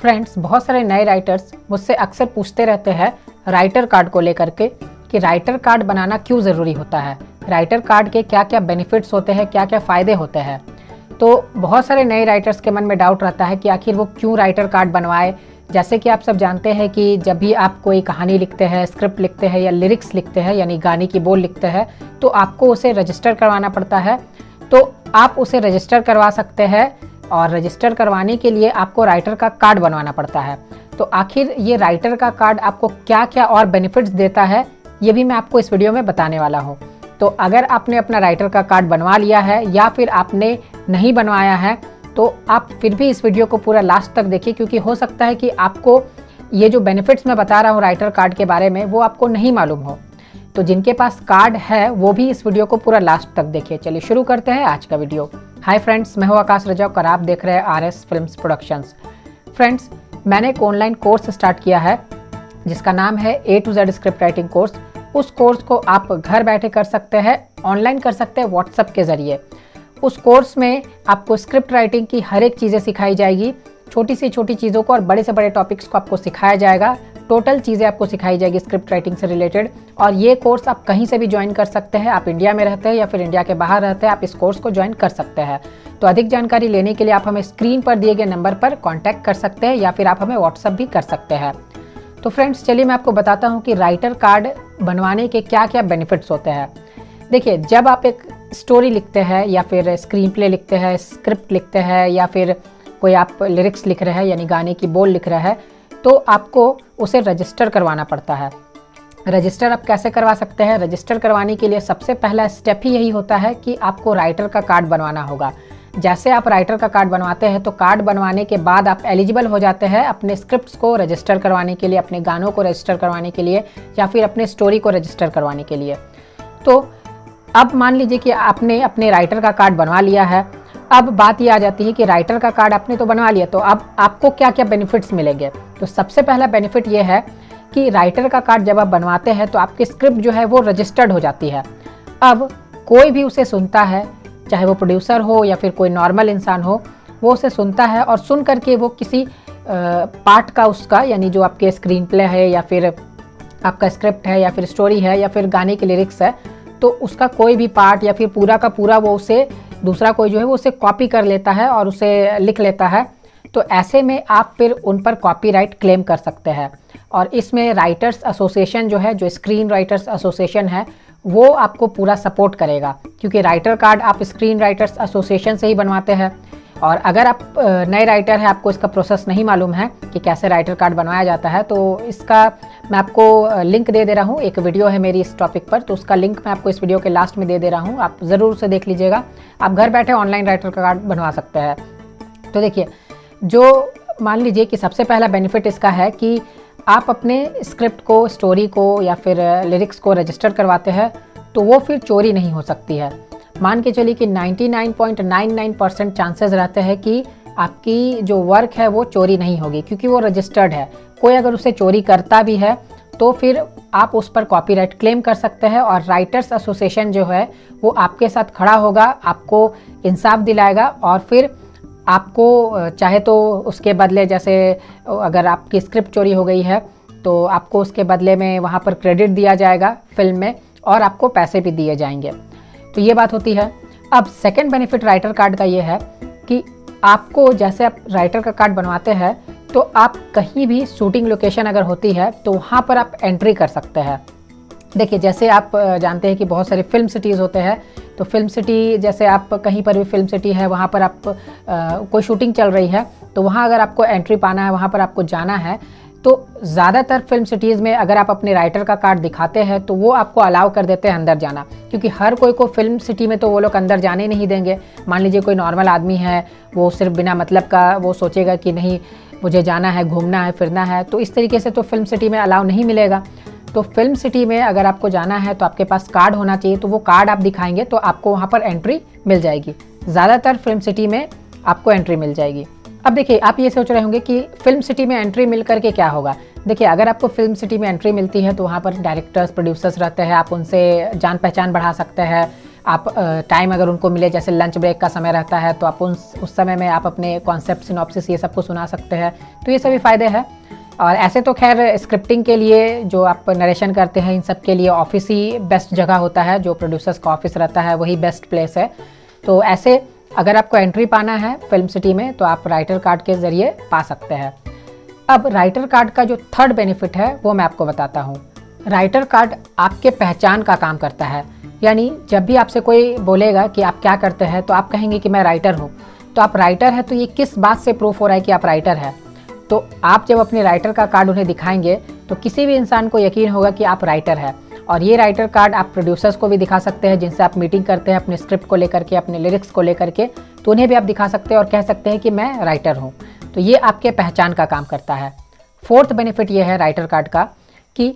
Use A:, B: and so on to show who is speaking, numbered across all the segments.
A: Friends, बहुत सारे नए राइटर्स मुझसे अक्सर पूछते रहते हैं राइटर कार्ड को लेकर के कि राइटर कार्ड बनाना क्यों ज़रूरी होता है, राइटर कार्ड के क्या क्या बेनिफिट्स होते हैं, क्या क्या फ़ायदे होते हैं। तो बहुत सारे नए राइटर्स के मन में डाउट रहता है कि आखिर वो क्यों राइटर कार्ड बनवाए। जैसे कि आप सब जानते हैं कि जब भी आप कोई कहानी लिखते हैं, स्क्रिप्ट लिखते हैं या लिरिक्स लिखते हैं यानी गाने की बोल लिखते हैं तो आपको उसे रजिस्टर करवाना पड़ता है। तो आप उसे रजिस्टर करवा सकते हैं और रजिस्टर करवाने के लिए आपको राइटर का कार्ड बनवाना पड़ता है। तो आखिर ये राइटर का कार्ड आपको क्या क्या और बेनिफिट्स देता है ये भी मैं आपको इस वीडियो में बताने वाला हूँ। तो अगर आपने अपना राइटर का कार्ड बनवा लिया है या फिर आपने नहीं बनवाया है तो आप फिर भी इस वीडियो को पूरा लास्ट तक देखिए, क्योंकि हो सकता है कि आपको ये जो बेनिफिट्स मैं बता रहा हूँ राइटर कार्ड के बारे में वो आपको नहीं मालूम हो। तो जिनके पास कार्ड है वो भी इस वीडियो को पूरा लास्ट तक देखिए। चलिए शुरू करते हैं आज का वीडियो। हाय फ्रेंड्स, मैं हूँ आकाश रजक और आप देख रहे हैं RS फिल्म्स प्रोडक्शंस। फ्रेंड्स, मैंने एक ऑनलाइन कोर्स स्टार्ट किया है जिसका नाम है A to Z script writing course. उस कोर्स को आप घर बैठे कर सकते हैं, ऑनलाइन कर सकते हैं व्हाट्सएप के ज़रिए। उस कोर्स में आपको स्क्रिप्ट राइटिंग की हर एक चीज़ें सिखाई जाएगी, छोटी से छोटी चीज़ों को और बड़े से बड़े टॉपिक्स को आपको सिखाया जाएगा। टोटल चीज़ें आपको सिखाई जाएगी स्क्रिप्ट राइटिंग से रिलेटेड। और ये कोर्स आप कहीं से भी ज्वाइन कर सकते हैं। आप इंडिया में रहते हैं या फिर इंडिया के बाहर रहते हैं, आप इस कोर्स को ज्वाइन कर सकते हैं। तो अधिक जानकारी लेने के लिए आप हमें स्क्रीन पर दिए गए नंबर पर कॉन्टैक्ट कर सकते हैं या फिर आप हमें व्हाट्सअप भी कर सकते हैं। तो फ्रेंड्स, चलिए मैं आपको बताता हूँ कि राइटर कार्ड बनवाने के क्या क्या बेनिफिट्स होते हैं। देखिए, जब आप एक स्टोरी लिखते हैं या फिर स्क्रीन प्ले लिखते हैं, स्क्रिप्ट लिखते हैं या फिर कोई आप लिरिक्स लिख रहे हैं यानी गाने की बोल लिख रहे हैं तो आपको उसे रजिस्टर करवाना पड़ता है। रजिस्टर आप कैसे करवा सकते हैं? रजिस्टर करवाने के लिए सबसे पहला स्टेप ही यही होता है कि आपको राइटर का कार्ड बनवाना होगा। जैसे आप राइटर का कार्ड बनवाते हैं तो कार्ड बनवाने के बाद आप एलिजिबल हो जाते हैं अपने स्क्रिप्ट्स को रजिस्टर करवाने के लिए, अपने गानों को रजिस्टर करवाने के लिए या फिर अपने स्टोरी को रजिस्टर करवाने के लिए। तो अब मान लीजिए कि आपने अपने राइटर का कार्ड बनवा लिया है। अब बात ये आ जाती है कि राइटर का कार्ड आपने तो बनवा लिया, तो अब आपको क्या क्या बेनिफिट्स मिलेंगे। तो सबसे पहला बेनिफिट ये है कि राइटर का कार्ड जब आप बनवाते हैं तो आपकी स्क्रिप्ट जो है वो रजिस्टर्ड हो जाती है। अब कोई भी उसे सुनता है, चाहे वो प्रोड्यूसर हो या फिर कोई नॉर्मल इंसान हो, वो उसे सुनता है और सुन करके वो किसी पार्ट का उसका यानी जो आपके स्क्रीन प्ले है या फिर आपका स्क्रिप्ट है या फिर स्टोरी है या फिर गाने के लिरिक्स है, तो उसका कोई भी पार्ट या फिर पूरा का पूरा वो उसे दूसरा कोई जो है वो उसे कॉपी कर लेता है और उसे लिख लेता है। तो ऐसे में आप फिर उन पर कॉपीराइट क्लेम कर सकते हैं। और इसमें राइटर्स एसोसिएशन जो है, जो स्क्रीन राइटर्स एसोसिएशन है, वो आपको पूरा सपोर्ट करेगा, क्योंकि राइटर कार्ड आप स्क्रीन राइटर्स एसोसिएशन से ही बनवाते हैं। और अगर आप नए राइटर हैं, आपको इसका प्रोसेस नहीं मालूम है कि कैसे राइटर कार्ड बनवाया जाता है, तो इसका मैं आपको लिंक दे रहा हूँ। एक वीडियो है मेरी इस टॉपिक पर, तो उसका लिंक मैं आपको इस वीडियो के लास्ट में दे रहा हूँ। आप ज़रूर उसे देख लीजिएगा। आप घर बैठे ऑनलाइन राइटर का कार्ड बनवा सकते हैं। तो देखिए, जो मान लीजिए कि सबसे पहला बेनिफिट इसका है कि आप अपने स्क्रिप्ट को, स्टोरी को या फिर लिरिक्स को रजिस्टर करवाते हैं तो वो फिर चोरी नहीं हो सकती है। मान के चलिए कि 99.99% चांसेस रहते हैं कि आपकी जो वर्क है वो चोरी नहीं होगी, क्योंकि वो रजिस्टर्ड है। कोई अगर उसे चोरी करता भी है तो फिर आप उस पर कॉपीराइट क्लेम कर सकते हैं और राइटर्स एसोसिएशन जो है वो आपके साथ खड़ा होगा, आपको इंसाफ दिलाएगा और फिर आपको चाहे तो उसके बदले, जैसे अगर आपकी स्क्रिप्ट चोरी हो गई है तो आपको उसके बदले में वहाँ पर क्रेडिट दिया जाएगा फिल्म में और आपको पैसे भी दिए जाएंगे। तो ये बात होती है। अब सेकंड बेनिफिट राइटर कार्ड का ये है कि आपको, जैसे आप राइटर का कार्ड बनवाते हैं तो आप कहीं भी शूटिंग लोकेशन अगर होती है तो वहाँ पर आप एंट्री कर सकते हैं। देखिए, जैसे आप जानते हैं कि बहुत सारे फिल्म सिटीज़ होते हैं, तो फिल्म सिटी, जैसे आप कहीं पर भी फिल्म सिटी है, वहाँ पर आप कोई शूटिंग चल रही है तो वहाँ अगर आपको एंट्री पाना है, वहाँ पर आपको जाना है, तो ज़्यादातर फिल्म सिटीज़ में अगर आप अपने राइटर का कार्ड दिखाते हैं तो वो आपको अलाउ कर देते हैं अंदर जाना, क्योंकि हर कोई को फिल्म सिटी में तो वो लोग अंदर जाने नहीं देंगे। मान लीजिए कोई नॉर्मल आदमी है, वो सिर्फ बिना मतलब का वो सोचेगा कि नहीं मुझे जाना है, घूमना है, फिरना है, तो इस तरीके से तो फिल्म सिटी में अलाउ नहीं मिलेगा। तो फिल्म सिटी में अगर आपको जाना है तो आपके पास कार्ड होना चाहिए, तो वो कार्ड आप दिखाएंगे तो आपको वहाँ पर एंट्री मिल जाएगी। ज़्यादातर फिल्म सिटी में आपको एंट्री मिल जाएगी। अब देखिए, आप ये सोच रहे होंगे कि फिल्म सिटी में एंट्री मिल करके क्या होगा। देखिए, अगर आपको फिल्म सिटी में एंट्री मिलती है तो वहाँ पर डायरेक्टर्स, प्रोड्यूसर्स रहते हैं, आप उनसे जान पहचान बढ़ा सकते हैं, आप टाइम अगर उनको मिले, जैसे लंच ब्रेक का समय रहता है, तो आप उस समय में आप अपने कॉन्सेप्ट, सिनॉप्सिस ये सब को सुना सकते हैं। तो ये सभी फ़ायदे हैं। और ऐसे तो खैर स्क्रिप्टिंग के लिए जो आप नरेशन करते हैं, इन सब के लिए ऑफिस ही बेस्ट जगह होता है। जो प्रोड्यूसर्स का ऑफिस रहता है वही बेस्ट प्लेस है। तो ऐसे अगर आपको एंट्री पाना है फिल्म सिटी में, तो आप राइटर कार्ड के ज़रिए पा सकते हैं। अब राइटर कार्ड का जो थर्ड बेनिफिट है वो मैं आपको बताता हूँ। राइटर कार्ड आपके पहचान का काम करता है। यानी जब भी आपसे कोई बोलेगा कि आप क्या करते हैं, तो आप कहेंगे कि मैं राइटर हूँ। तो आप राइटर है, तो ये किस बात से प्रूफ हो रहा है कि आप राइटर हैं? तो आप जब अपने राइटर का कार्ड उन्हें दिखाएंगे, तो किसी भी इंसान को यकीन होगा कि आप राइटर हैं। और ये राइटर कार्ड आप प्रोड्यूसर्स को भी दिखा सकते हैं, जिनसे आप मीटिंग करते हैं अपने स्क्रिप्ट को लेकर के, अपने लिरिक्स को लेकर के, तो उन्हें भी आप दिखा सकते हैं और कह सकते हैं कि मैं राइटर हूँ। तो ये आपके पहचान का काम करता है। फोर्थ बेनिफिट ये है राइटर कार्ड का कि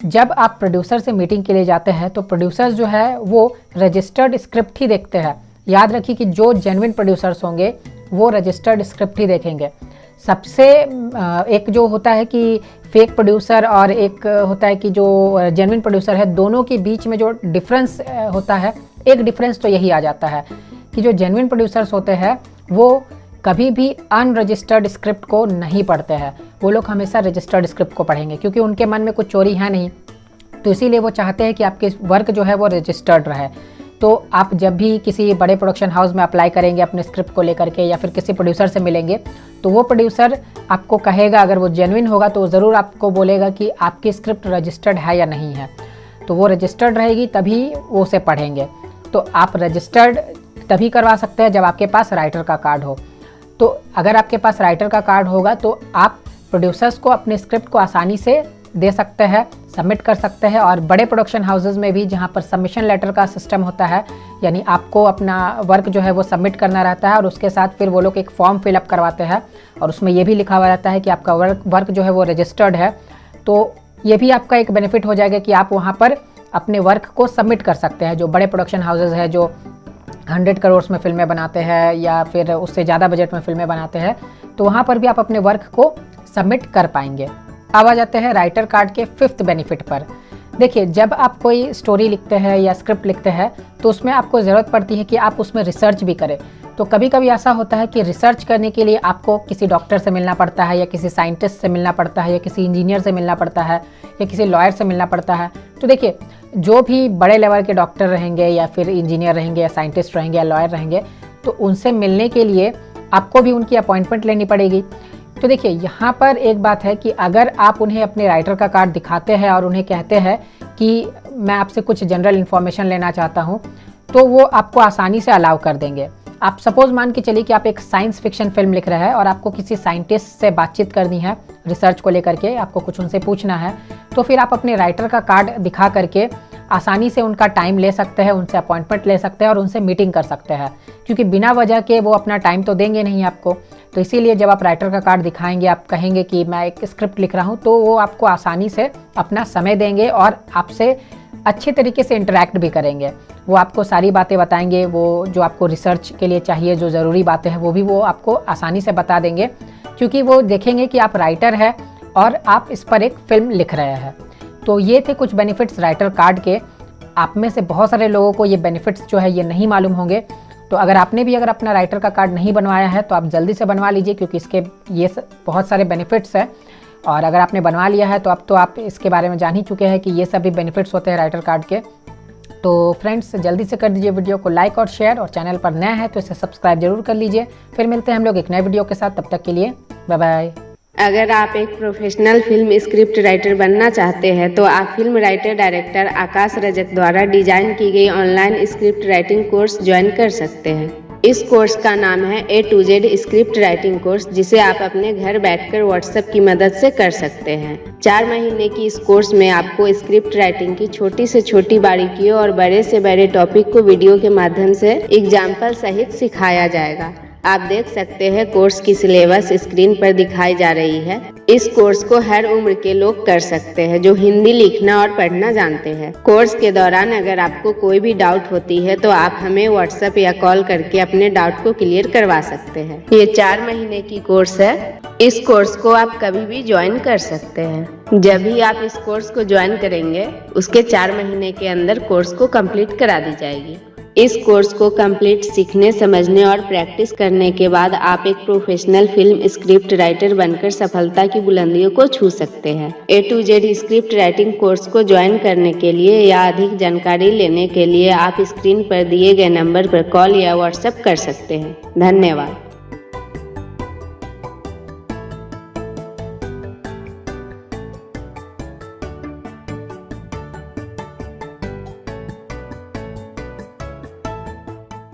A: जब आप प्रोड्यूसर से मीटिंग के लिए जाते हैं, तो प्रोड्यूसर्स जो है वो रजिस्टर्ड स्क्रिप्ट ही देखते हैं। याद रखिए कि जो जेन्युइन प्रोड्यूसर्स होंगे वो रजिस्टर्ड स्क्रिप्ट ही देखेंगे। सबसे एक जो होता है कि फेक प्रोड्यूसर और एक होता है कि जो जेन्युइन प्रोड्यूसर है, दोनों के बीच में जो डिफरेंस होता है, एक डिफरेंस तो यही आ जाता है कि जो जेन्युइन प्रोड्यूसर्स होते हैं वो कभी भी अनरजिस्टर्ड स्क्रिप्ट को नहीं पढ़ते हैं। वो लोग हमेशा रजिस्टर्ड स्क्रिप्ट को पढ़ेंगे, क्योंकि उनके मन में कुछ चोरी है नहीं। तो इसीलिए वो चाहते हैं कि आपके वर्क जो है वो रजिस्टर्ड रहे। तो आप जब भी किसी बड़े प्रोडक्शन हाउस में अप्लाई करेंगे अपने स्क्रिप्ट को लेकर के, या फिर किसी प्रोड्यूसर से मिलेंगे, तो वो प्रोड्यूसर आपको कहेगा, अगर वो जेन्युइन होगा तो ज़रूर आपको बोलेगा कि आपकी स्क्रिप्ट रजिस्टर्ड है या नहीं है। तो वो रजिस्टर्ड रहेगी तभी वो उसे पढ़ेंगे। तो आप रजिस्टर्ड तभी करवा सकते हैं जब आपके पास राइटर का कार्ड हो। तो अगर आपके पास राइटर का कार्ड होगा तो आप प्रोड्यूसर्स को अपने स्क्रिप्ट को आसानी से दे सकते हैं, सबमिट कर सकते हैं। और बड़े प्रोडक्शन हाउसेज में भी, जहां पर सबमिशन लेटर का सिस्टम होता है, यानी आपको अपना वर्क जो है वो सबमिट करना रहता है और उसके साथ फिर वो लोग एक फॉर्म फिलअप करवाते हैं और उसमें ये भी लिखा हुआ रहता है कि आपका वर्क जो है वो रजिस्टर्ड है। तो ये भी आपका एक बेनिफिट हो जाएगा कि आप वहाँ पर अपने वर्क को सबमिट कर सकते हैं। जो बड़े प्रोडक्शन हाउसेज है, जो 100 करोड़ में फिल्में बनाते हैं या फिर उससे ज़्यादा बजट में फिल्में बनाते हैं, तो वहाँ पर भी आप अपने वर्क को सबमिट कर पाएंगे। अब आ जाते हैं राइटर कार्ड के फिफ्थ बेनिफिट पर। देखिए, जब आप कोई स्टोरी लिखते हैं या स्क्रिप्ट लिखते हैं, तो उसमें आपको ज़रूरत पड़ती है कि आप उसमें रिसर्च भी करें। तो कभी कभी ऐसा होता है कि रिसर्च करने के लिए आपको किसी डॉक्टर से मिलना पड़ता है, या किसी साइंटिस्ट से मिलना पड़ता है, या किसी इंजीनियर से मिलना पड़ता है, या किसी लॉयर से मिलना पड़ता है। तो देखिए, जो भी बड़े लेवल के डॉक्टर रहेंगे या फिर इंजीनियर रहेंगे या साइंटिस्ट रहेंगे या लॉयर रहेंगे, तो उनसे मिलने के लिए आपको भी उनकी अपॉइंटमेंट लेनी पड़ेगी। तो देखिए, यहाँ पर एक बात है कि अगर आप उन्हें अपने राइटर का कार्ड दिखाते हैं और उन्हें कहते हैं कि मैं आपसे कुछ जनरल इन्फॉर्मेशन लेना चाहता हूँ, तो वो आपको आसानी से अलाउ कर देंगे। आप सपोज मान के चलिए कि आप एक साइंस फिक्शन फिल्म लिख रहे हैं और आपको किसी साइंटिस्ट से बातचीत करनी है रिसर्च को लेकर के, आपको कुछ उनसे पूछना है, तो फिर आप अपने राइटर का कार्ड दिखा करके आसानी से उनका टाइम ले सकते हैं, उनसे अपॉइंटमेंट ले सकते हैं और उनसे मीटिंग कर सकते हैं। क्योंकि बिना वजह के वो अपना टाइम तो देंगे नहीं आपको। तो इसीलिए जब आप राइटर का कार्ड दिखाएंगे, आप कहेंगे कि मैं एक स्क्रिप्ट लिख रहा हूँ, तो वो आपको आसानी से अपना समय देंगे और आपसे अच्छे तरीके से इंटरेक्ट भी करेंगे। वो आपको सारी बातें बताएंगे, वो जो आपको रिसर्च के लिए चाहिए, जो ज़रूरी बातें हैं, वो भी वो आपको आसानी से बता देंगे, क्योंकि वो देखेंगे कि आप राइटर हैं और आप इस पर एक फिल्म लिख रहे हैं। तो ये थे कुछ बेनिफिट्स राइटर कार्ड के। आप में से बहुत सारे लोगों को ये बेनिफिट्स जो है ये नहीं मालूम होंगे। तो अगर आपने भी अपना राइटर का कार्ड नहीं बनवाया है, तो आप जल्दी से बनवा लीजिए, क्योंकि इसके ये बहुत सारे बेनिफिट्स हैं। और अगर आपने बनवा लिया है तो अब तो आप इसके बारे में जान ही चुके हैं कि ये सभी बेनिफिट्स होते हैं राइटर कार्ड के। तो फ्रेंड्स, जल्दी से कर दीजिए वीडियो को लाइक और शेयर, और चैनल पर नया है तो इसे सब्सक्राइब जरूर कर लीजिए। फिर मिलते हैं हम लोग एक नए वीडियो के साथ, तब तक के लिए बाय बाय।
B: अगर आप एक प्रोफेशनल फिल्म स्क्रिप्ट राइटर बनना चाहते हैं तो आप फिल्म राइटर डायरेक्टर आकाश रजक द्वारा डिजाइन की गई online script writing course join कर सकते हैं। इस कोर्स का नाम है A to Z script writing course, जिसे आप अपने घर बैठकर व्हाट्सएप की मदद से कर सकते हैं। 4 महीने की इस कोर्स में आपको स्क्रिप्ट राइटिंग की छोटी से छोटी बारीकियों और बड़े से बड़े टॉपिक को वीडियो के माध्यम से एग्जाम्पल सहित सिखाया जाएगा। आप देख सकते हैं कोर्स की सिलेबस स्क्रीन पर दिखाई जा रही है। इस कोर्स को हर उम्र के लोग कर सकते हैं जो हिंदी लिखना और पढ़ना जानते हैं। कोर्स के दौरान अगर आपको कोई भी डाउट होती है तो आप हमें व्हाट्सएप या कॉल करके अपने डाउट को क्लियर करवा सकते हैं। ये 4 महीने की कोर्स है। इस कोर्स को आप कभी भी ज्वाइन कर सकते हैं। जब भी आप इस कोर्स को ज्वाइन करेंगे, उसके 4 महीने के अंदर कोर्स को कंप्लीट करा दी जाएगी। इस कोर्स को कंप्लीट सीखने, समझने और प्रैक्टिस करने के बाद आप एक प्रोफेशनल फिल्म स्क्रिप्ट राइटर बनकर सफलता की बुलंदियों को छू सकते हैं। A to Z script writing course को ज्वाइन करने के लिए या अधिक जानकारी लेने के लिए आप स्क्रीन पर दिए गए नंबर पर कॉल या व्हाट्सएप कर सकते हैं। धन्यवाद।